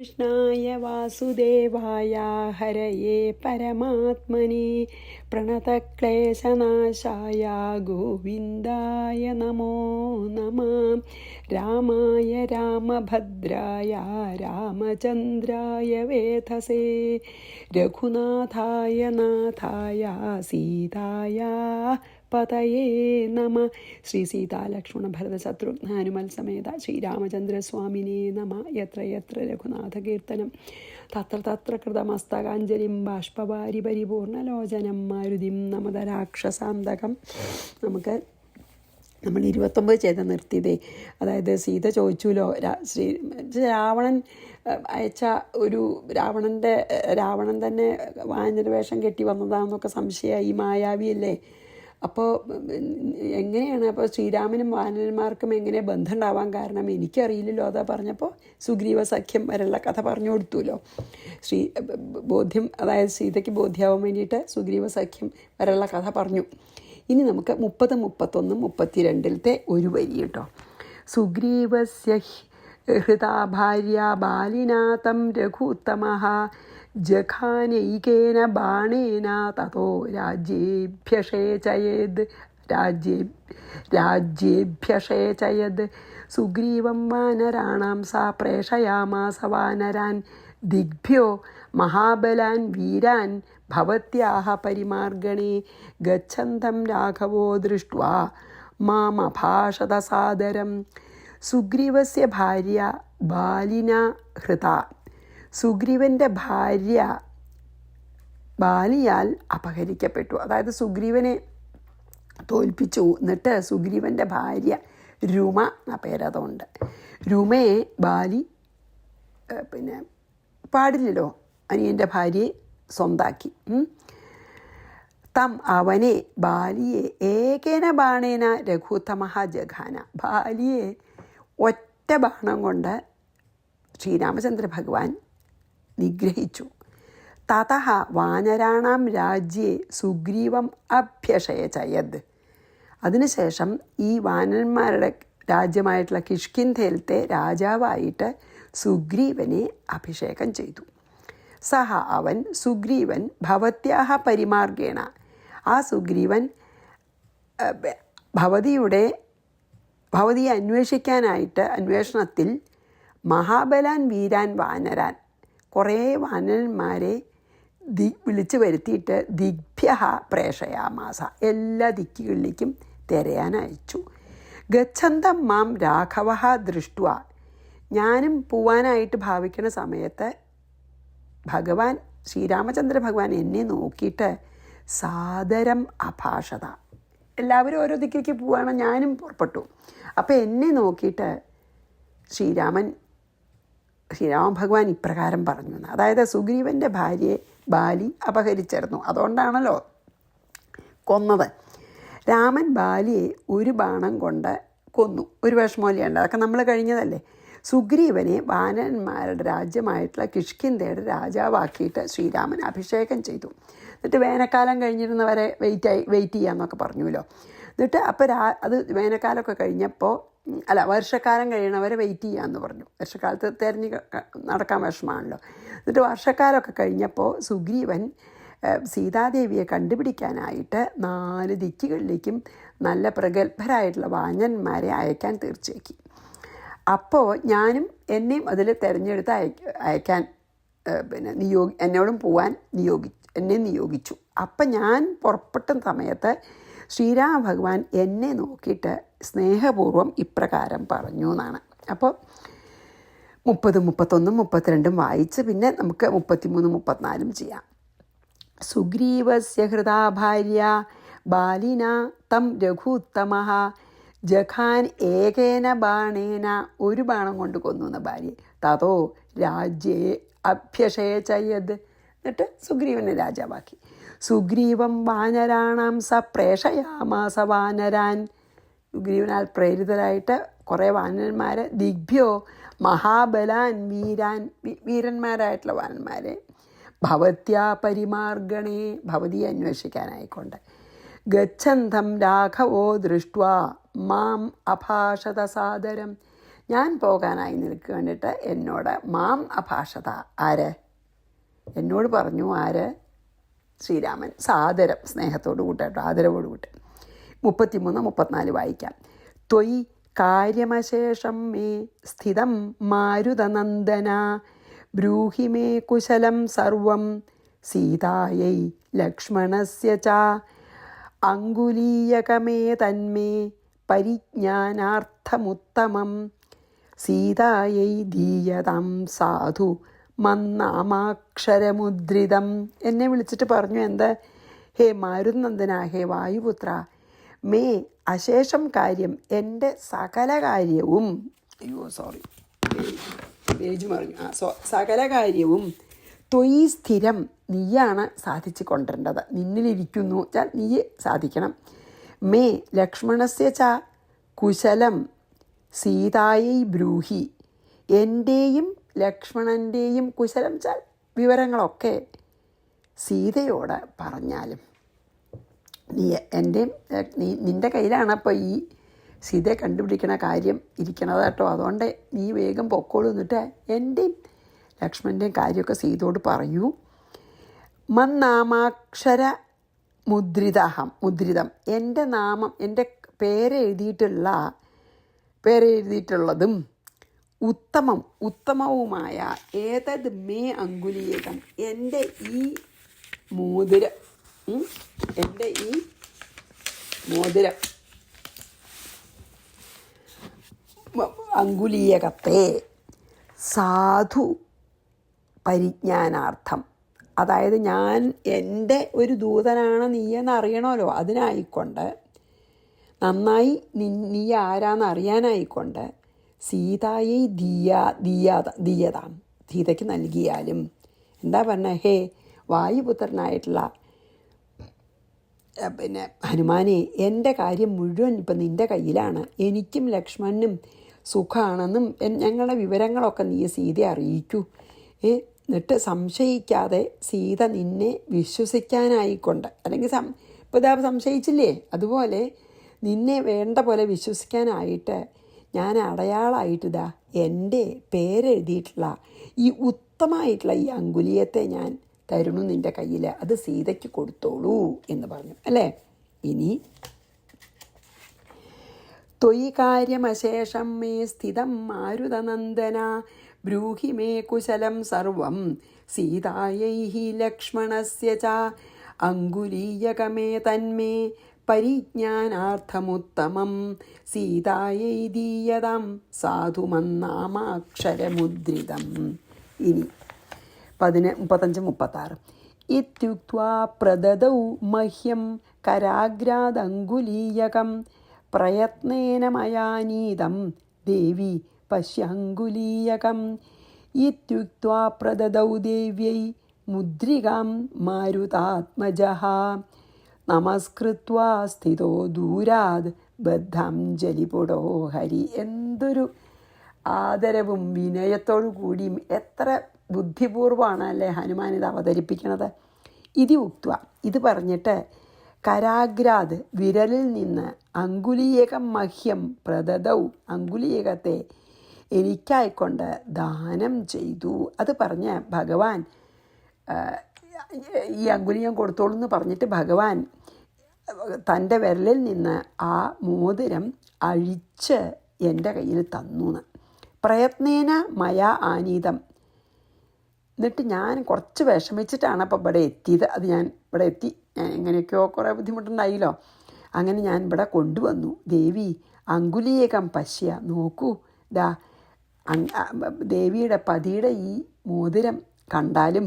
कृष्णाय वासुदेवाय हरये परमात्मने प्रणतक्लेशनाशाय गोविन्दाय नमो नमः। रामाय रामभद्राय रामचन्द्राय वेधसे रघुनाथाय नाथाय सीताय പതയേ നമ. ശ്രീ സീതാ ലക്ഷ്മണ ഭരത ശത്രുഘ്ന ഹനുമൽ സമേത ശ്രീരാമചന്ദ്രസ്വാമിനേ നമ. യത്ര യത്ര രഘുനാഥകീർത്തനം തത്ര തത്ര കൃതമസ്തകാഞ്ജലിം ബാഷ്പവാരി പരിപൂർണലോചനം മാരുതിം നമത രാക്ഷസാന്തകം. നമ്മൾ 29 ചെയ്ത് നിർത്തിയതേ. അതായത് സീത ചോദിച്ചുല്ലോ, രാവണൻ അയച്ച ഒരു രാവണൻ തന്നെ വാനര വേഷം കെട്ടി വന്നതാണെന്നൊക്കെ സംശയമായി. ഈ മായാവിയല്ലേ. അപ്പോൾ എങ്ങനെയാണ് അപ്പോൾ ശ്രീരാമനും വാനരന്മാർക്കും എങ്ങനെ ബന്ധം ഉണ്ടാവാൻ കാരണം എനിക്കറിയില്ലല്ലോ. അതാ പറഞ്ഞപ്പോൾ സുഗ്രീവ സഖ്യം വരെയുള്ള കഥ പറഞ്ഞു കൊടുത്തുല്ലോ. ബോധ്യം, അതായത് സീതയ്ക്ക് ബോധ്യമാവാൻ വേണ്ടിയിട്ട് സുഗ്രീവ സഖ്യം വരെയുള്ള കഥ പറഞ്ഞു. ഇനി നമുക്ക് 30, 31, 32 ഒരു വരി കേട്ടോ. സുഗ്രീവസ്യ ഹൃതാ ഭാര്യ ബാലിനാഥം രഘുത്തമഃ ജഘാനൈകേന ബാണേന തതോ രാജ്യേഭ്യഷേചയത് സുഗ്രീവം വാനരാണാം സാ പ്രേഷയാമാസ വാനരാൻ ദിഗ്ഭ്യോ മഹാബലാൻ വീരാൻ ഭവത്യാഹ പരിമാർഗണേ ഗച്ഛന്തം രാഘവോ ദൃഷ്ട്വാ മാമഭാഷത സാദരം. സുഗ്രീവസ്യ ഭാര്യ ബാലിന ഹൃത. സുഗ്രീവൻ്റെ ഭാര്യ ബാലിയാൽ അപഹരിക്കപ്പെട്ടു. അതായത് സുഗ്രീവനെ തോൽപ്പിച്ചു. എന്നിട്ട് സുഗ്രീവൻ്റെ ഭാര്യ രുമ എന്ന പേരതുകൊണ്ട് രുമയെ ബാലി പാടില്ലല്ലോ, അനിയൻ്റെ ഭാര്യയെ സ്വന്താക്കി. അവനെ ബാലിയെ ഏകേന ബാണേന രഘുത്തമഃ ജഘാന. ബാലിയെ ഒറ്റ ബാണം കൊണ്ട് ശ്രീരാമചന്ദ്ര ഭഗവാൻ നിഗ്രഹിച്ചു. തതഃ വാനരാണാം രാജ്യേ സുഗ്രീവം അഭ്യഷയചയത്. അതിനുശേഷം ഈ വാനന്മാരുടെ രാജ്യമായിട്ടുള്ള കിഷ്കിന്ധയിലത്തെ രാജാവായിട്ട് സുഗ്രീവനെ അഭിഷേകം ചെയ്തു. അവൻ സുഗ്രീവൻ ഭവത്യാഹ പരിമാർഗേണ. ആ സുഗ്രീവൻ ഭവതിയെ അന്വേഷണത്തിൽ മഹാബലാൻ വീരാൻ വാനരാൻ, കുറേ വാനരന്മാരെ വിളിച്ചു വരുത്തിയിട്ട് ദിഗ്ഭ്യ പ്രേഷയാമാസ, എല്ലാ ദിക്കുകളിലേക്കും തിരയാൻ അയച്ചു. ഗച്ഛന്തം മാം രാഘവ ദൃഷ്ട്വ. ഞാനും പോവാനായിട്ട് ഭാവിക്കുന്ന സമയത്ത് ശ്രീരാമചന്ദ്ര ഭഗവാൻ എന്നെ നോക്കിയിട്ട് സാദരം അഭാഷത. എല്ലാവരും ഓരോ ദിക്കിലേക്ക് പോവാണ്, ഞാനും പുറപ്പെട്ടു. അപ്പോൾ എന്നെ നോക്കിയിട്ട് ശ്രീരാമ ഭഗവാൻ ഇപ്രകാരം പറഞ്ഞു. അതായത് സുഗ്രീവൻ്റെ ഭാര്യയെ ബാലി അപഹരിച്ചിരുന്നു, അതുകൊണ്ടാണല്ലോ കൊന്നത്. രാമൻ ബാലിയെ ഒരു ബാണം കൊണ്ട് കൊന്നു. ഒരു വിഷമോല്ലുണ്ട്, അതൊക്കെ നമ്മൾ കഴിഞ്ഞതല്ലേ. സുഗ്രീവനെ വാനന്മാരുടെ രാജ്യമായിട്ടുള്ള കിഷ്കിന്ധയുടെ രാജാവാക്കിയിട്ട് ശ്രീരാമൻ അഭിഷേകം ചെയ്തു. എന്നിട്ട് വേനൽക്കാലം കഴിഞ്ഞിരുന്നവരെ വെയിറ്റ് ചെയ്യാമെന്നൊക്കെ പറഞ്ഞുല്ലോ. എന്നിട്ട് അപ്പോൾ അത് വേനൽക്കാലമൊക്കെ കഴിഞ്ഞപ്പോൾ വർഷക്കാലം കഴിയണവരെ വെയിറ്റ് ചെയ്യാമെന്ന് പറഞ്ഞു. വർഷക്കാലത്ത് തിരഞ്ഞ് നടക്കാൻ വിഷമമാണല്ലോ. എന്നിട്ട് വർഷക്കാലമൊക്കെ കഴിഞ്ഞപ്പോൾ സുഗ്രീവൻ സീതാദേവിയെ കണ്ടുപിടിക്കാനായിട്ട് 4 ദിക്കുകളിലേക്കും നല്ല പ്രഗത്ഭരായിട്ടുള്ള വാനന്മാരെ അയക്കാൻ തീർച്ചയാക്കി. അപ്പോൾ ഞാനും എന്നെയും അതിൽ തിരഞ്ഞെടുത്ത് അയക്കാൻ എന്നോടും പോവാൻ എന്നെ നിയോഗിച്ചു. അപ്പം ഞാൻ പുറപ്പെട്ട സമയത്ത് ശ്രീരാമ ഭഗവാൻ എന്നെ നോക്കിയിട്ട് സ്നേഹപൂർവ്വം ഇപ്രകാരം പറഞ്ഞു എന്നാണ്. അപ്പോൾ 30, 31, 32 വായിച്ച് പിന്നെ നമുക്ക് 33, 34 ചെയ്യാം. സുഗ്രീവസ്യ ഹൃതാ ഭാര്യ ബാലിന തം രഘുത്തമഃ ജഘാൻ ഏകേന ബാണേന. ഒരു ബാണം കൊണ്ട് കൊന്നു എന്ന ഭാര്യ. തതോ രാജ്യേ അഭ്യഷയചയത്. എന്നിട്ട് സുഗ്രീവനെ രാജാവാക്കി. സുഗ്രീവം വാനരാണാം സ പ്രേഷയാമാസ വാനരാൻ. സുഗ്രീവനാൽ പ്രേരിതരായിട്ട് കുറേ വാനന്മാരെ ദിഗ്ഭ്യോ മഹാബലാൻ വീരന്മാരായിട്ടുള്ള വാനന്മാരെ ഭവത്യാ പരിമാർഗണേ, ഭവതിയെ അന്വേഷിക്കാനായിക്കൊണ്ട് ഗച്ഛന്തം രാഘവോ ദൃഷ്ട്വാ മാം അഭാഷത സാദരം. ഞാൻ പോകാനായി നിനക്ക് വേണ്ടിയിട്ട് എന്നോട് മാം അഭാഷത. ആര് എന്നോട് പറഞ്ഞു? ആര്? ശ്രീരാമൻ. സാദരം, സ്നേഹത്തോട് കൂട്ടാട്ടോ, ആദരവോട് കൂട്ടി. 33, 34 വായിക്കാം. ത്വയി കാര്യമശേഷം മേ സ്ഥിതം മാരുതനന്ദന ബ്രൂഹി മേ കുശലം സർവം സീതായൈ ലക്ഷ്മണസ്യ ച അങ്കുലീയകമേ തന്മേ പരിജ്ഞാനാർത്ഥമുത്തമം സീതായൈ ദീയതാം സാധു മന്നാമാക്ഷരമുദ്രിതം. എന്നെ വിളിച്ചിട്ട് പറഞ്ഞു എന്ത്? ഹേ മാരുതനന്ദന, ഹേ വായുപുത്ര, മേ അശേഷം കാര്യം, എൻ്റെ സകല കാര്യവും, പേജ് മറിഞ്ഞു, സകല കാര്യവും ത്വയി സ്ഥിരം, നീയാണ് സാധിച്ചു കൊണ്ടിരേണ്ടത്. നിന്നിലിരിക്കുന്നു വെച്ചാൽ നീ സാധിക്കണം. മേ ലക്ഷ്മണസ്യ ച കുശലം സീതായൈ ബ്രൂഹി, എൻ്റെയും ലക്ഷ്മണൻ്റെയും കുശലം വെച്ചാൽ വിവരങ്ങളൊക്കെ സീതയോട് പറഞ്ഞാലും. നിൻ്റെ കയ്യിലാണ് അപ്പോൾ ഈ സീതയെ കണ്ടുപിടിക്കണ കാര്യം ഇരിക്കണത് കേട്ടോ. അതുകൊണ്ട് നീ വേഗം പൊക്കോളൂ, എന്നിട്ട് എൻ്റെയും ലക്ഷ്മണൻ്റെയും കാര്യമൊക്കെ സീതയോട് പറയൂ. മന്നാമാക്ഷര മുദ്രിതം, എൻ്റെ നാമം, എൻ്റെ പേരെഴുതിയിട്ടുള്ളതും ഉത്തമവുമായ ഏതത് മേ അങ്കുലീയകം, എൻ്റെ ഈ മോതിരം, എൻ്റെ ഈ മോതിരം അങ്കുലീയകത്തെ സാധു പരിജ്ഞാനാർത്ഥം, അതായത് ഞാൻ എൻ്റെ ഒരു ദൂതനാണ് നീയെന്ന് അറിയണമല്ലോ, അതിനായിക്കൊണ്ട് നന്നായി നീ ആരാന്ന് അറിയാനായിക്കൊണ്ട് സീതായെ ദീയതാം, സീതയ്ക്ക് നൽകിയാലും. എന്താ പറഞ്ഞ? ഹേ വായുപുത്രനായിട്ടുള്ള ഹനുമാനെ, എൻ്റെ കാര്യം മുഴുവൻ ഇപ്പം നിൻ്റെ കയ്യിലാണ്. എനിക്കും ലക്ഷ്മണനും സുഖമാണെന്നും ഞങ്ങളുടെ വിവരങ്ങളൊക്കെ നീ സീതയെ അറിയിക്കൂ. എന്നിട്ട് സംശയിക്കാതെ സീത നിന്നെ വിശ്വസിക്കാനായിക്കൊണ്ട്, അല്ലെങ്കിൽ ഇപ്പോൾ ഇതാ സംശയിച്ചില്ലേ, അതുപോലെ നിന്നെ വേണ്ട പോലെ വിശ്വസിക്കാനായിട്ട് ഞാൻ അടയാളമായിട്ട് ഇതാ എൻ്റെ പേരെഴുതിയിട്ടുള്ള ഈ ഉത്തമമായിട്ടുള്ള ഈ അങ്കുലീയത്തെ ഞാൻ തരുന്നു നിൻ്റെ കയ്യിൽ, അത് സീതയ്ക്ക് കൊടുത്തോളൂ എന്ന് പറഞ്ഞു അല്ലേ. ഇനി ത്വയി കാര്യമശേഷം മേ സ്ഥിതം മാരുതനന്ദന ബ്രൂഹി മേ കുശലം സർവം സീതായൈ ലക്ഷ്മണസ്യ ച അങ്കുലീയകമേ തന്മേ പരിജ്ഞാനാർത്ഥമുത്തമം സീതായൈ ദീയതാം സാധുമന്നാമാക്ഷരമുദ്രിതം. ഇനി 35-36 ഇത്യുക്ത്വാ പ്രദദൗ മഹ്യം കരാഗ്രാദങ്കുലീയകം പ്രയത്നേന മയാനീതം ദേവി പശ്യങ്കുലീയകം ഇത്യുക്ത്വാ പ്രദദൗ ദേവ്യൈ മുദ്രികാം മാരുതാത്മജഃ നമസ്കൃത്വാ സ്ഥിതോ ദൂരാദ് ബദ്ധാഞ്ജലിപുടോ ഹരി. എന്തൊരു ആദരവും വിനയത്തോടു കൂടിയും എത്ര ബുദ്ധിപൂർവമാണ് അല്ലേ ഹനുമാൻ ഇത് അവതരിപ്പിക്കണത്. ഇത് ഉക്ത്വ, ഇത് പറഞ്ഞിട്ട് കരാഗ്രാദ്, വിരലിൽ നിന്ന്, അങ്കുലീയകം മഹ്യം പ്രദദൗ, അങ്കുലീയകത്തെ എനിക്കായിക്കൊണ്ട് ദാനം ചെയ്തു. അത് പറഞ്ഞ് ഭഗവാൻ ഈ അങ്കുലീയം കൊടുത്തോളൂ എന്ന് പറഞ്ഞിട്ട് ഭഗവാൻ തൻ്റെ വിരലിൽ നിന്ന് ആ മോതിരം അഴിച്ച് എൻ്റെ കയ്യിൽ തന്നു. പ്രയത്നേന മയാ ആനീതം, എന്നിട്ട് ഞാൻ കുറച്ച് വിഷമിച്ചിട്ടാണ് അപ്പോൾ ഇവിടെ എത്തിയത്. അത് ഞാൻ ഇവിടെ എത്തി, ഞാൻ എങ്ങനെയൊക്കെയോ കുറേ ബുദ്ധിമുട്ടുണ്ടായില്ലോ. അങ്ങനെ ഞാൻ ഇവിടെ കൊണ്ടുവന്നു. ദേവി അങ്കുലീയകം പശ്യ, നോക്കൂ, ദാ ദേവിയുടെ പതിയുടെ ഈ മോതിരം കണ്ടാലും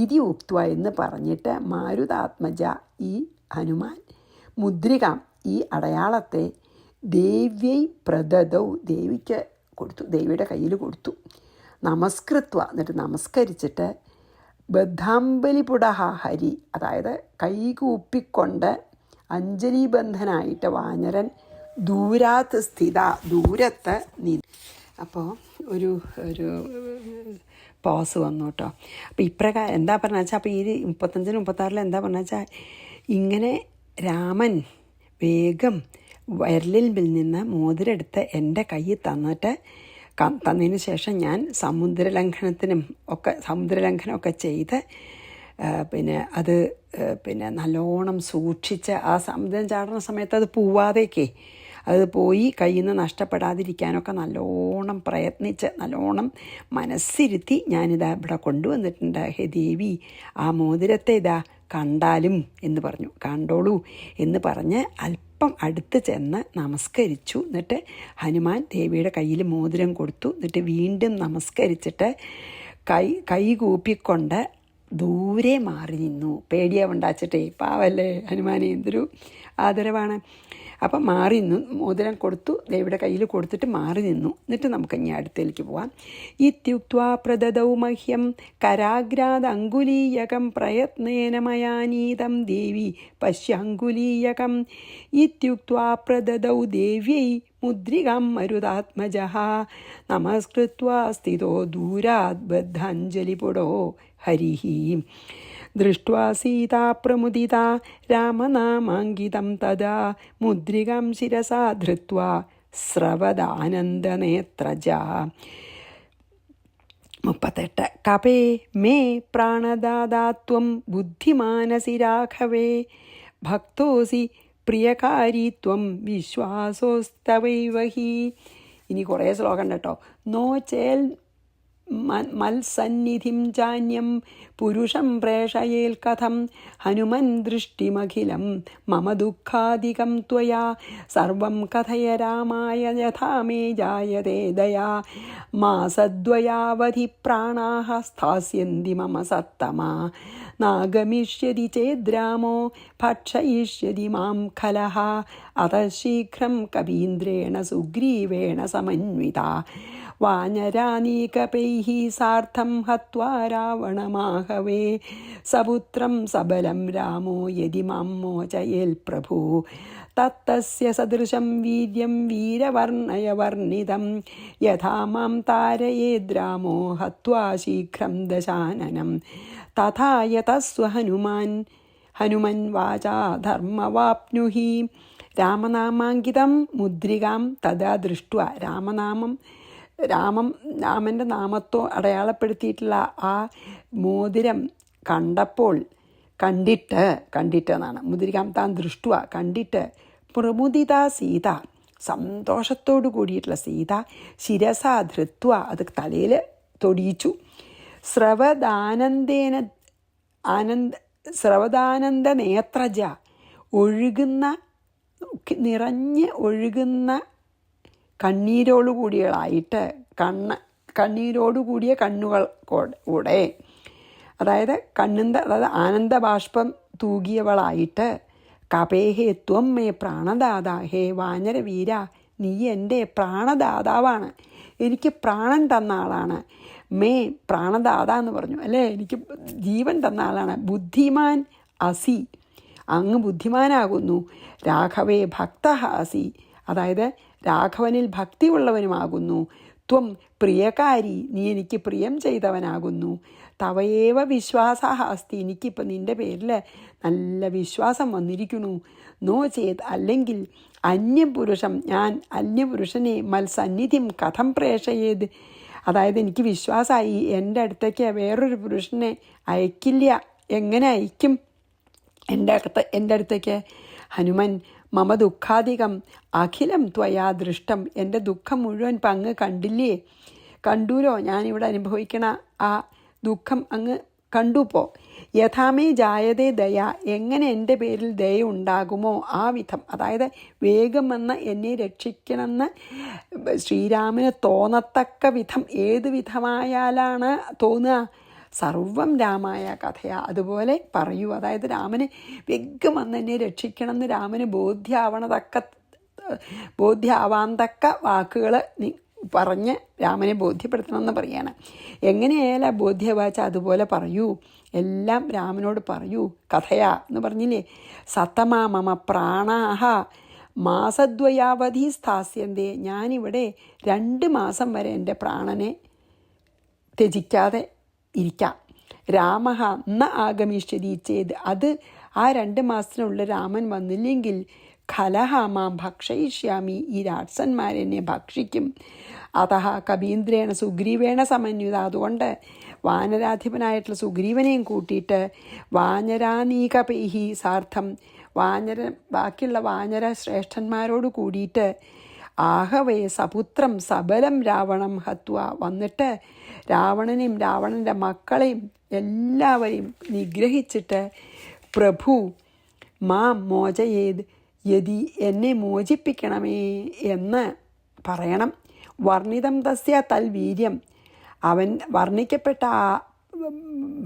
ഇതി ഉക്ത്വ എന്ന് പറഞ്ഞിട്ട് മാരുതാത്മജ, ഈ ഹനുമാൻ മുദ്രികാം, ഈ അടയാളത്തെ ദേവ്യൈ പ്രദദൗ, ദേവിക്ക് കൊടുത്തു, ദേവിയുടെ കയ്യിൽ കൊടുത്തു. നമസ്കൃത്വ, എന്നിട്ട് നമസ്കരിച്ചിട്ട് ബദ്ധാംബലിപുടഹ ഹരി, അതായത് കൈകൂപ്പിക്കൊണ്ട് അഞ്ജലിബന്ധനായിട്ട് വാനരൻ ദൂരാത്ത് സ്ഥിത, ദൂരത്ത് അപ്പോൾ ഒരു പോസ് വന്നു കേട്ടോ. അപ്പോൾ ഇപ്രകാരം എന്താ പറഞ്ഞ വെച്ചാൽ, അപ്പോൾ ഈ 35-36 എന്താ പറഞ്ഞ വെച്ചാൽ, ഇങ്ങനെ രാമൻ വേഗം വിരലിൽ നിന്ന് മോതിരെടുത്ത് എൻ്റെ കയ്യിൽ തന്നതിന് ശേഷം ഞാൻ സമുദ്രലംഘനമൊക്കെ ചെയ്ത് അത് നല്ലോണം സൂക്ഷിച്ച് ആ സമുദ്രം ചാടുന്ന സമയത്ത് അത് പോവാതേക്കേ അത് പോയി കയ്യിൽ നിന്ന് നഷ്ടപ്പെടാതിരിക്കാനൊക്കെ നല്ലോണം പ്രയത്നിച്ച് നല്ലോണം മനസ്സിരുത്തി ഞാനിതാ ഇവിടെ കൊണ്ടുവന്നിട്ടുണ്ട്. ഹേ ദേവി, ആ മോതിരത്തെ ഇതാ കണ്ടാലും എന്ന് പറഞ്ഞു. കണ്ടോളൂ എന്ന് പറഞ്ഞ് അല്പം അടുത്ത് ചെന്ന് നമസ്കരിച്ചു. എന്നിട്ട് ഹനുമാൻ ദേവിയുടെ കയ്യിൽ മോതിരം കൊടുത്തു. എന്നിട്ട് വീണ്ടും നമസ്കരിച്ചിട്ട് കൈ കൂപ്പിക്കൊണ്ട് ദൂരെ മാറി നിന്നു. പേടിയാവുണ്ടാച്ചിട്ടേ, പാവല്ലേ ഹനുമാനെ, എന്തൊരു ആദരവാണ്. അപ്പം മാറി നിന്നു, മോതിരം കൊടുത്തു, ദേവിയുടെ കയ്യിൽ കൊടുത്തിട്ട് മാറി നിന്നു. എന്നിട്ട് നമുക്ക് ഇനി അടുത്തേക്ക് പോവാം. ഇത്യുക്ത്വാ പ്രദദൗ മഹ്യം കരാഗ്രാദംഗുലീയകം പ്രയത്നേന മയാനീതം ദേവി പശ്യംഗുലീയകം. ഇത്യുക്ത്വാ പ്രദദൗ ദേവ്യൈ മുദ്രികാം മരുതാത്മജഃ നമസ്കൃത്വാ സ്ഥിതോ ദൂരാത് ബദ്ധാഞ്ജലിപുടോ ഹരിഃ. ദൃഷ്ട്വാ സീതാ പ്രമുദിതാ രാമനാമാങ്കിതം തദാ മുദ്രികാം ശിരസാ ധൃത്വാ സ്രവദാനന്ദനേത്രജാ. 38 കപേ may പ്രാണദാതാത്വം ബുദ്ധിമാനസി രാഘവേ ഭക്തോസി പ്രിയകാരീത്വം വിശ്വാസോസ്തവൈവ he. ഇനി കുറേ ശ്ലോകം കേട്ടോ. നോ ചേൽ മത്സന്നിധിം ചാന്യം പുരുഷം പ്രേഷയേൽ കഥം ഹനുമൻ ദൃഷ്ടിമഖിലം മമ ദുഃഖാധികം ത്വയാ സർവം കഥയ രാമായ യഥാ മേ ജായതേ ദയാ മാസദ്വയാവധി പ്രാണാഃ സ്ഥാസ്യന്തി മമ സത്തമാ നാഗമിഷ്യതി ചേദ്രാമോ ഭക്ഷയിഷ്യതി മാം ഖലഃ അതഃ ശീഘ്രം കവീന്ദ്രേണ സുഗ്രീവേണ സമന്വിതാ വാനരാനീകപൈഃ സാർദ്ധം ഹത്വാ രാവണമാഹവേ സപുത്രം സബലം രാമോ യദി മാം മോചയേൽ പ്രഭു തത്തസ്യ സദൃശം വീര്യം വീരവർണ്ണയ വർണ്ണിതം യഥാ മാം താരയേദ്രാമോ ഹത്വാ ശീഘ്രം ദശാനനം തഥാ യതസ്വ ഹനുമൻ വാചാ ധർമ്മവാപ്നുഹി. രാമനാമാങ്കിതം മുദ്രികാം തഥാ ദൃഷ്ട്വാ. രാമൻ്റെ നാമത്തോ അടയാളപ്പെടുത്തിയിട്ടുള്ള ആ മോതിരം കണ്ടിട്ട് എന്നാണ്. മുദ്രികാം താൻ ദൃഷ്ട്വ കണ്ടിട്ട് പ്രമുദിത സീത, സന്തോഷത്തോടു കൂടിയിട്ടുള്ള സീത, ശിരസ ധൃത്വ അത് തലയിൽ തൊടിയിച്ചു. സ്രവദാനന്ദ നേത്രജ നിറഞ്ഞ് ഒഴുകുന്ന കണ്ണീരോടുകൂടിയ കണ്ണുകൾ കൂടെ, അതായത് ആനന്ദബാഷ്പം തൂകിയവളായിട്ട് കപേഹേ ത്വം മേ പ്രാണദാതാ. ഹേ വാനരവീര, നീ എൻ്റെ പ്രാണദാതാവാണ്, എനിക്ക് പ്രാണൻ തന്ന ആളാണ്. മേ പ്രാണദാത എന്ന് പറഞ്ഞു അല്ലേ, എനിക്ക് ജീവൻ തന്ന ആളാണ്. ബുദ്ധിമാൻ അസി, അങ്ങ് ബുദ്ധിമാനാകുന്നു. രാഘവേ ഭക്ത അസി, അതായത് രാഘവനിൽ ഭക്തിയുള്ളവനുമാകുന്നു. ത്വം പ്രിയകാരി, നീ എനിക്ക് പ്രിയം ചെയ്തവനാകുന്നു. തവയേവ വിശ്വാസ അസ്തി, എനിക്കിപ്പോൾ നിൻ്റെ പേരിൽ നല്ല വിശ്വാസം വന്നിരിക്കുന്നു. നോ ചേത്, അല്ലെങ്കിൽ ഞാൻ അന്യപുരുഷനെ മത്സന്നിധിം കഥം പ്രേഷയേത്, അതായത് എനിക്ക് വിശ്വാസമായി എൻ്റെ അടുത്തേക്ക് വേറൊരു പുരുഷനെ അയക്കില്ല. എങ്ങനെ അയക്കും എൻ്റെ അടുത്തേക്ക്? ഹനുമൻ മമ ദുഃഖാധികം അഖിലം ത്വയാ ദൃഷ്ടം, എൻ്റെ ദുഃഖം മുഴുവൻ ഇപ്പം അങ്ങ് കണ്ടൂലോ, ഞാനിവിടെ അനുഭവിക്കണ ആ ദുഃഖം അങ്ങ് കണ്ടുപ്പോൾ. യഥാമേ ജായതേ ദയ, എങ്ങനെ എൻ്റെ പേരിൽ ദയ ഉണ്ടാകുമോ ആ വിധം, അതായത് വേഗം വന്ന് എന്നെ രക്ഷിക്കണമെന്ന് ശ്രീരാമന് തോന്നത്തക്ക വിധം ഏത് വിധമായാലാണ് തോന്നുക? സർവം രാമായ കഥയാ, അതുപോലെ പറയൂ. അതായത് രാമന് വേഗം വന്ന് എന്നെ രക്ഷിക്കണമെന്ന് രാമന് ബോധ്യമാവാൻ തക്ക വാക്കുകൾ പറഞ്ഞ് രാമനെ ബോധ്യപ്പെടുത്തണമെന്ന് പറയാണ്. എങ്ങനെയായാലും ബോധ്യവാച്ച അതുപോലെ പറയൂ, എല്ലാം രാമനോട് പറയൂ. കഥയാ എന്ന് പറഞ്ഞില്ലേ. സത്തമാ മമ പ്രാണാഹ മാസദ്വയാവധി സ്ഥാസ്യന്തേ, ഞാനിവിടെ 2 മാസം വരെ എൻ്റെ പ്രാണനെ ത്യജിക്കാതെ ഇരിക്കാം. രാമഃ ന ആഗമിഷ്യതി ചേത്, അത് ആ 2 മാസത്തിനുള്ളിൽ രാമൻ വന്നില്ലെങ്കിൽ ഖലഹ മാം ഭക്ഷയിഷ്യാമി, ഈ രാക്ഷസന്മാരെന്നെ ഭക്ഷിക്കും. അതഹ കബീന്ദ്രേണ സുഗ്രീവേണ സമന്വിത, അതുകൊണ്ട് വാനരാധിപനായിട്ടുള്ള സുഗ്രീവനെയും കൂട്ടിയിട്ട് വാനരാനീകപൈഹി സാർത്ഥം, ബാക്കിയുള്ള വാനര ശ്രേഷ്ഠന്മാരോട് കൂടിയിട്ട് ആഹവേ സപുത്രം സബലം രാവണം ഹത്വ, വന്നിട്ട് രാവണനെയും രാവണൻ്റെ മക്കളെയും എല്ലാവരെയും നിഗ്രഹിച്ചിട്ട് പ്രഭു മാം മോചയേത്, യതി എന്നെ മോചിപ്പിക്കണമേ എന്ന് പറയണം. വർണ്ണിതം തസ്യ തൽ വീര്യം, അവൻ വർണ്ണിക്കപ്പെട്ട ആ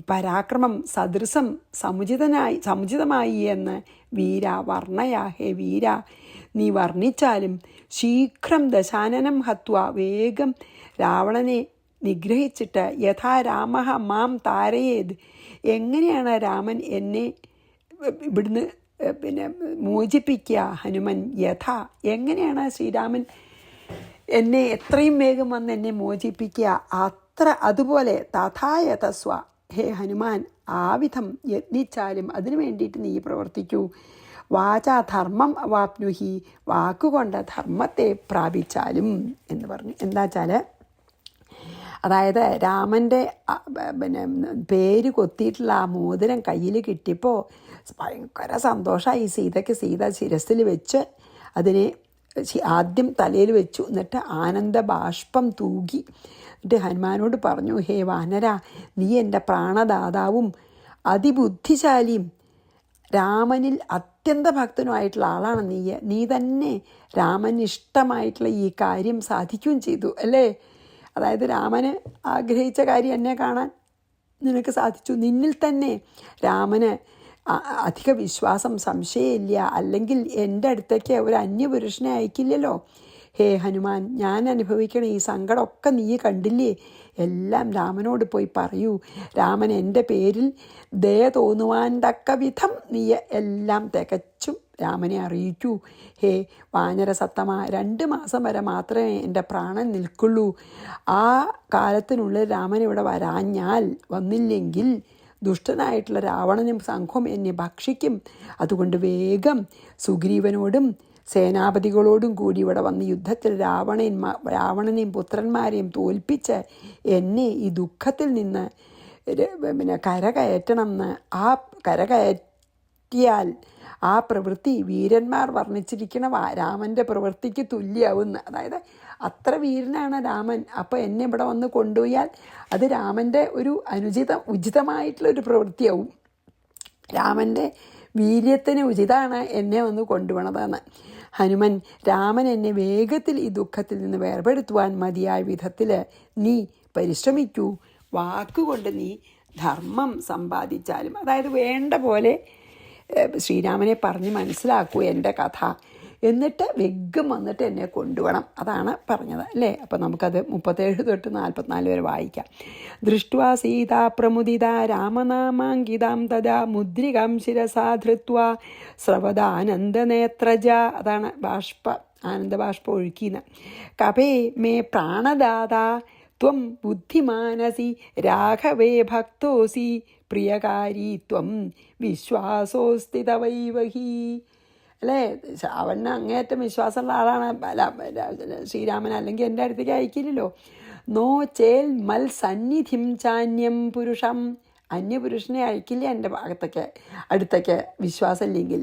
പരാക്രമം സദൃശം സമുചിതമായി എന്ന് വീര വർണ്ണയ, ഹേ വീര നീ വർണ്ണിച്ചാലും ശീഘ്രം ദശാനനം ഹത്വ, വേഗം രാവണനെ നിഗ്രഹിച്ചിട്ട് യഥാ രാമ മാം താരയേത്, എങ്ങനെയാണ് രാമൻ എന്നെ ഇവിടുന്ന് മോചിപ്പിക്കുക, ഹനുമൻ യഥ എങ്ങനെയാണ് ശ്രീരാമൻ എന്നെ എത്രയും വേഗം വന്ന് എന്നെ മോചിപ്പിക്കുക, അതുപോലെ തഥായതസ്വ, ഹേ ഹനുമാൻ ആവിധം യത്നിച്ചാലും അതിനു വേണ്ടിയിട്ട് നീ പ്രവർത്തിക്കൂ. വാചാ ധർമ്മം അവാപ്നുഹി, വാക്കുകൊണ്ട് ധർമ്മത്തെ പ്രാപിച്ചാലും എന്ന് പറഞ്ഞു. എന്താ വെച്ചാൽ, അതായത് രാമൻ്റെ പേര് കൊത്തിയിട്ടുള്ള ആ മോതിരം കയ്യിൽ കിട്ടിയപ്പോൾ ഭയങ്കര സന്തോഷമായി സീതയ്ക്ക്. സീത ശിരസിൽ വെച്ച് അതിനെ ആദ്യം തലയിൽ വെച്ചു, എന്നിട്ട് ആനന്ദ ബാഷ്പം തൂകി. എന്നിട്ട് ഹനുമാനോട് പറഞ്ഞു, ഹേ വാനര, നീ എൻ്റെ പ്രാണദാതാവും അതിബുദ്ധിശാലിയും രാമനിൽ അത്യന്ത ഭക്തനുമായിട്ടുള്ള ആളാണ് നീ തന്നെ രാമന് ഇഷ്ടമായിട്ടുള്ള ഈ കാര്യം സാധിക്കുകയും ചെയ്തു അല്ലേ. അതായത് രാമന് ആഗ്രഹിച്ച കാര്യം എന്നെ കാണാൻ നിനക്ക് സാധിച്ചു. നിന്നിൽ തന്നെ രാമന് അധിക വിശ്വാസം, സംശയമില്ല. അല്ലെങ്കിൽ എൻ്റെ അടുത്തേക്ക് ഒരു അന്യപുരുഷനെ അയക്കില്ലല്ലോ. ഹേ ഹനുമാൻ, ഞാൻ അനുഭവിക്കണ ഈ സങ്കടമൊക്കെ നീ കണ്ടില്ലേ, എല്ലാം രാമനോട് പോയി പറയൂ. രാമൻ എൻ്റെ പേരിൽ ദയ തോന്നുവാൻ തക്ക വിധം നീ എല്ലാം തികച്ചും രാമനെ അറിയിക്കൂ. ഹേ വാനരസത്തമ, 2 മാസം വരെ മാത്രമേ എൻ്റെ പ്രാണൻ നിൽക്കുള്ളൂ. ആ കാലത്തിനുള്ളിൽ രാമൻ ഇവിടെ വന്നില്ലെങ്കിൽ ദുഷ്ടനായിട്ടുള്ള രാവണനും സംഘവും എന്നെ ഭക്ഷിക്കും. അതുകൊണ്ട് വേഗം സുഗ്രീവനോടും സേനാപതികളോടും കൂടി ഇവിടെ വന്ന് യുദ്ധത്തിൽ രാവണനെയും പുത്രന്മാരെയും തോൽപ്പിച്ച് എന്നെ ഈ ദുഃഖത്തിൽ നിന്ന് കരകയറ്റണം എന്ന്. ആ കരകയറ്റിയാൽ ആ പ്രവൃത്തി വീരന്മാർ വർണ്ണിച്ചിരിക്കണ രാമൻ്റെ പ്രവൃത്തിക്ക് തുല്യാവുന്ന. അതായത് അത്ര വീരനാണ് രാമൻ. അപ്പോൾ എന്നെ ഇവിടെ വന്ന് കൊണ്ടുപോയാൽ അത് രാമൻ്റെ ഒരു ഉചിതമായിട്ടുള്ളൊരു പ്രവൃത്തിയാവും. രാമൻ്റെ വീര്യത്തിന് ഉചിതമാണ് എന്നെ വന്ന് കൊണ്ടുപോകണതെന്ന്. ഹനുമൻ, രാമൻ എന്നെ വേഗത്തിൽ ഈ ദുഃഖത്തിൽ നിന്ന് വേർപെടുത്തുവാൻ മതിയായ വിധത്തിൽ നീ പരിശ്രമിക്കൂ. വാക്കുകൊണ്ട് നീ ധർമ്മം സമ്പാദിച്ചാലും, അതായത് വേണ്ട പോലെ ശ്രീരാമനെ പറഞ്ഞ് മനസ്സിലാക്കൂ എൻ്റെ കഥ, എന്നിട്ട് വേഗം വന്നിട്ട് എന്നെ കൊണ്ടുപോകണം. അതാണ് പറഞ്ഞത് അല്ലേ. അപ്പം നമുക്കത് 37 തൊട്ട് 44 വരെ വായിക്കാം. ദൃഷ്ട്വാ സീതാ പ്രമുദിത രാമനാമാങ്കിതാം തഥാ മുദ്രികാം ശിരസാ ധൃത്വാ സ്രവദാനന്ദനേത്രജ, അതാണ് ആനന്ദബാഷ്പ ഒഴുക്കിന്ന്. കപേ മേ പ്രാണദാതാ ത്വം ബുദ്ധിമാനസി രാഘവേ ഭക്തോസി പ്രിയകാരി ത്വം വിശ്വാസോസ്തി തവൈവഹി. അല്ലേ, അവന് അങ്ങേയറ്റം വിശ്വാസമുള്ള ആളാണ് ശ്രീരാമൻ, അല്ലെങ്കിൽ എൻ്റെ അടുത്തേക്ക് അയക്കില്ലല്ലോ. നോ ചേൽ മൽ സന്നിധിം ചാന്യം പുരുഷം, അന്യപുരുഷനെ അയക്കില്ല എൻ്റെ അടുത്തേക്ക് വിശ്വാസമില്ലെങ്കിൽ.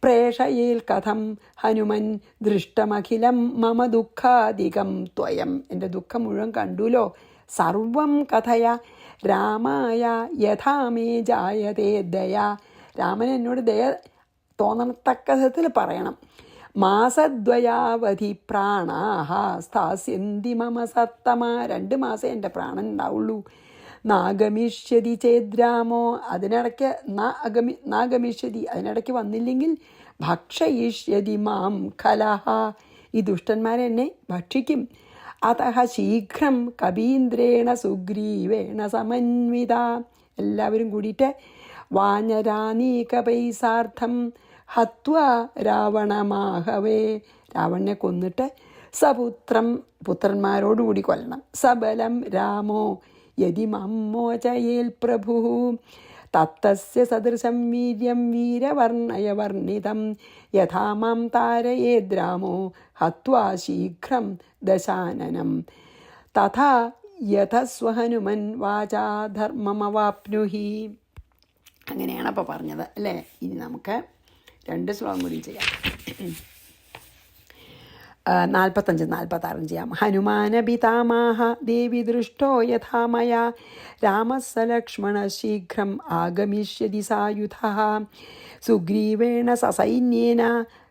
പ്രേഷയേൽ കഥം ഹനുമൻ ദൃഷ്ടമഖിലം മമ ദുഃഖാധികം ത്വയം, എൻ്റെ ദുഃഖം മുഴുവൻ കണ്ടുല്ലോ. സർവം കഥയ രാമായ യഥാമേ ജായതേ ദയ, രാമൻ എന്നോട് ദയ തോന്നത്തക്ക വിധത്തിൽ പറയണം. മാസദ്വയാവധി പ്രാണാഹ സ്ഥാസ്യന്തി മമ സത്തമ, 2 മാസം എൻ്റെ പ്രാണൻ ഉണ്ടാവുള്ളൂ. നാഗമിഷ്യതി ചേദ്രാമോ, അതിനിടയ്ക്ക് നാഗമിഷ്യതി, അതിനിടയ്ക്ക് വന്നില്ലെങ്കിൽ ഭക്ഷയിഷ്യതി മാം ഖലഹ, ഈ ദുഷ്ടന്മാരെ എന്നെ ഭക്ഷിക്കും. അതഹ ശീഘ്രം കബീന്ദ്രേണ സുഗ്രീവേണ സമന്വിത, എല്ലാവരും കൂടിയിട്ട് വാനരാനീകപൈസാർത്ഥം ഹത്വാ രാവണമാഹവേ, രാവണനെ കൊന്നിട്ട് പുത്രന്മാരോടുകൂടി കൊല്ലണം. സബലം രാമോ യതി മമ്മോചയേൽ പ്രഭു തത്തസ്യ സദൃശം വീര്യം വീരവർണ്ണയ വർണ്ണിതം യഥാ മാം താരയേദ്രാമോ ഹത്വാ ശീഘ്രം ദശാനനം തഥാ യഥസ്വഹനുമൻ വാചാ ധർമ്മമവാപ്നുഹി. അങ്ങനെയാണ് അപ്പോൾ പറഞ്ഞത് അല്ലേ. ഇനി നമുക്ക് 2 ശ്ലോകം കൂടി ചെയ്യാം. 45, 46 ചെയ്യാം. ഹനുമാനപിതാമാഹ ദേവി ദൃഷ്ടോ യഥാ മയാ രാമസ്സ ലക്ഷ്മണ ശീഘ്രം ആഗമിഷ്യതി സായുധഃ സുഗ്രീവേണ സസൈന്യേന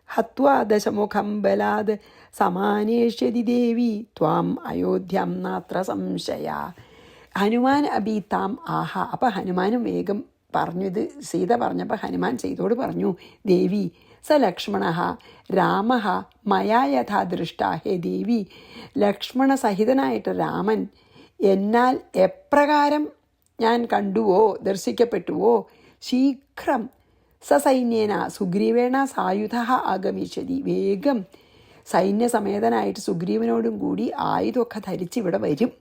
ഹത്വാ ദശമുഖം ബലാദ് സമാനേഷ്യതി ദേവി ത്വാം അയോധ്യാം നാത്ര സംശയ. ഹനുമാൻ അബീതാം ആഹ. അപ്പം ഹനുമാനും വേഗം പറഞ്ഞു. ഇത് സീത പറഞ്ഞപ്പോൾ ഹനുമാൻ സീതയോട് പറഞ്ഞു, ദേവി സ ലക്ഷ്മണ രാമ മയാ യഥാ ദൃഷ്ട. ഹേ ദേവി, ലക്ഷ്മണസഹിതനായിട്ട് രാമൻ എന്നാൽ എപ്രകാരം ഞാൻ കണ്ടുവോ, ദർശിക്കപ്പെട്ടുവോ, ശീഘ്രം സസൈന്യേന സുഗ്രീവേണ സായുധ ആഗമിഷ്യതി. വേഗം സൈന്യസമേതനായിട്ട് സുഗ്രീവനോടും കൂടി ആയുധമൊക്കെ ധരിച്ച് ഇവിടെ വരും.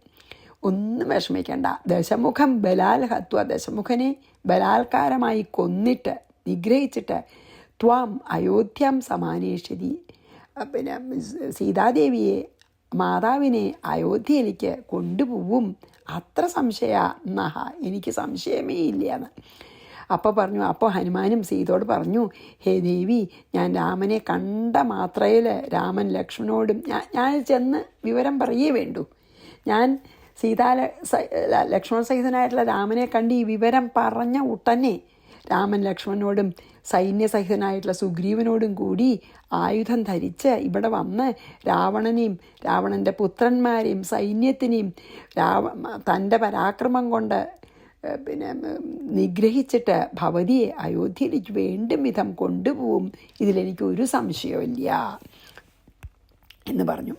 ഒന്നും വിഷമിക്കേണ്ട. ദശമുഖം ബലാൽ ഹത്വ. ദശമുഖനെ ബലാത്കാരമായി കൊന്നിട്ട് നിഗ്രഹിച്ചിട്ട് ത്വാം അയോധ്യാം സമാനേഷ്യതി. പിന്നെ സീതാദേവിയെ, മാതാവിനെ അയോധ്യയിലേക്ക് കൊണ്ടുപോവും. അത്ര സംശയ നഹ. എനിക്ക് സംശയമേ ഇല്ലയെന്ന്. അപ്പോൾ ഹനുമാനും സീതയോട് പറഞ്ഞു, ഹേ ദേവി, ഞാൻ രാമനെ കണ്ട മാത്രയിൽ രാമൻ ലക്ഷ്മണനോടും ഞാൻ ചെന്ന് വിവരം പറയേ വേണ്ടൂ. ഞാൻ ലക്ഷ്മണ സഹിതനായിട്ടുള്ള രാമനെ കണ്ട് ഈ വിവരം പറഞ്ഞ ഉടനെ രാമൻ ലക്ഷ്മണനോടും സൈന്യസഹിതനായിട്ടുള്ള സുഗ്രീവനോടും കൂടി ആയുധം ധരിച്ച് ഇവിടെ വന്ന് രാവണനെയും രാവണൻ്റെ പുത്രന്മാരെയും സൈന്യത്തിനെയും തൻ്റെ പരാക്രമം കൊണ്ട് നിഗ്രഹിച്ചിട്ട് ഭവതിയെ അയോധ്യയിലേക്ക് വേണ്ടും വിധം കൊണ്ടുപോവും. ഇതിലെനിക്കൊരു സംശയമില്ല എന്ന് പറഞ്ഞു.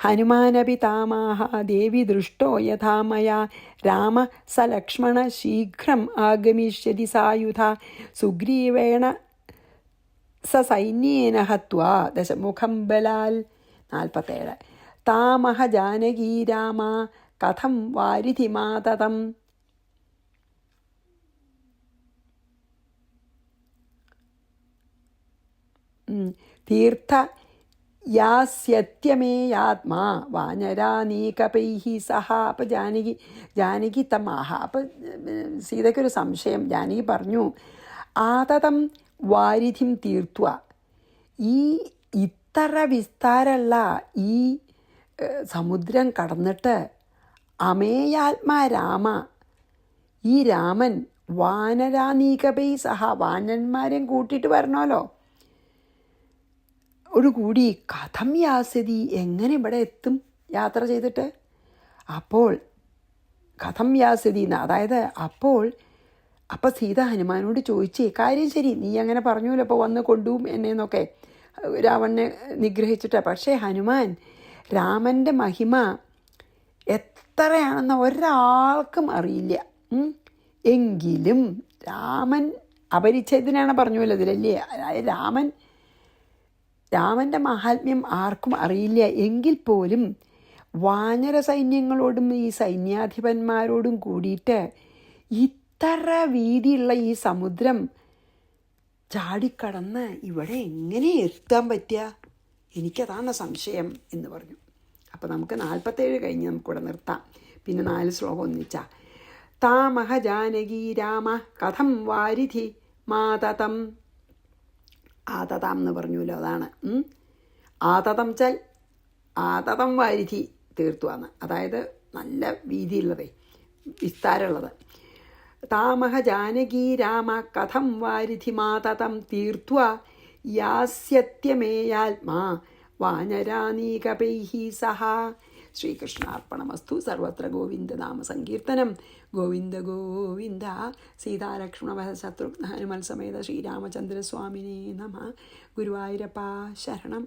ഹനുമാനപിതാമാഹ ദേവി ദൃഷ്ടോ യഥാ മയാ രാമ സ ലക്ഷ്മണ ശീഘ്രം ആഗമിഷ്യതി സായുധ സുഗ്രീവേണ സൈന്യേന ഹത്വാ ദശമുഖം ബലാൽ. 47. താമഹ ജാനകീ രാമ കഥം വാരിധി മാതതം. തീർത്ഥ യാസ്യത്യമേയാത്മാ വാനരാനീകപൈഹി സഹ. അപ്പം ജാനകി തമാഹ. അപ്പം സീതയ്ക്കൊരു സംശയം. ജാനകി പറഞ്ഞു, ആതതം വാരിധിം തീർത്വ. ഈ ഇത്ര വിസ്താരമുള്ള ഈ സമുദ്രം കടന്നിട്ട് അമേയാത്മാ രാമ, ഈ രാമൻ വാനരാനീകപൈ സഹ, വാനന്മാരെയും കൂട്ടിയിട്ട് വരണമല്ലോ കൂടി. കഥം യാസ്യതി, എങ്ങനെ ഇവിടെ എത്തും യാത്ര ചെയ്തിട്ട്? അപ്പോൾ കഥം യാസ്യതി എന്ന്, അതായത് അപ്പോൾ സീത ഹനുമാനോട് ചോദിച്ചേ, കാര്യം ശരി, നീ അങ്ങനെ പറഞ്ഞൂല്ലോ അപ്പോൾ വന്ന് കൊണ്ടുപോകും എന്നെന്നൊക്കെ രാവണനെ നിഗ്രഹിച്ചിട്ട്. പക്ഷേ ഹനുമാൻ രാമൻ്റെ മഹിമ എത്രയാണെന്ന് ഒരാൾക്കും അറിയില്ല. എങ്കിലും രാമൻ അപരിച്ഛേദനാണ് പറഞ്ഞുല്ലോ ഇതിലല്ലേ. അതായത് രാമൻ്റെ മഹാത്മ്യം ആർക്കും അറിയില്ല. എങ്കിൽ പോലും വാനര സൈന്യങ്ങളോടും ഈ സൈന്യാധിപന്മാരോടും കൂടിയിട്ട് ഇത്ര വീതിയുള്ള ഈ സമുദ്രം ചാടിക്കടന്ന് ഇവിടെ എങ്ങനെ എത്താൻ പറ്റുക? എനിക്കതാണ് സംശയം എന്ന് പറഞ്ഞു. അപ്പോൾ നമുക്ക് 47 കഴിഞ്ഞ് നമുക്കിവിടെ നിർത്താം. പിന്നെ 4 ശ്ലോകം ഒന്നിച്ചാ. താമഹ ജാനകീ രാമ കഥം വാരിധി മാതതം. ആതതം എന്ന് പറഞ്ഞല്ലോ, അതാണ് ആതതം ചൽ. ആതതം വാരിധി തീർത്തുവാന്ന്, അതായത് നല്ല വീതിയുള്ളത്, വിസ്താരമുള്ളത്. താമഹ ജാനകീ രാമ കഥം വാരിധി മാതതം തീർത്വ യാസ്യത്യമേയാത്മാ വാനരാനീകപൈഹി സഹ. ശ്രീകൃഷ്ണാർപ്പണമസ്തു. സർവത്ര ഗോവിന്ദനാമ സങ്കീർത്തനം. ഗോവിന്ദ ഗോവിന്ദ. സീതാലക്ഷ്മണ ശത്രുഘ്ന ഹനുമൽ സമേത ശ്രീരാമചന്ദ്രസ്വാമിനേ നമഃ. ഗുരുവായൂരപ്പ ശരണം.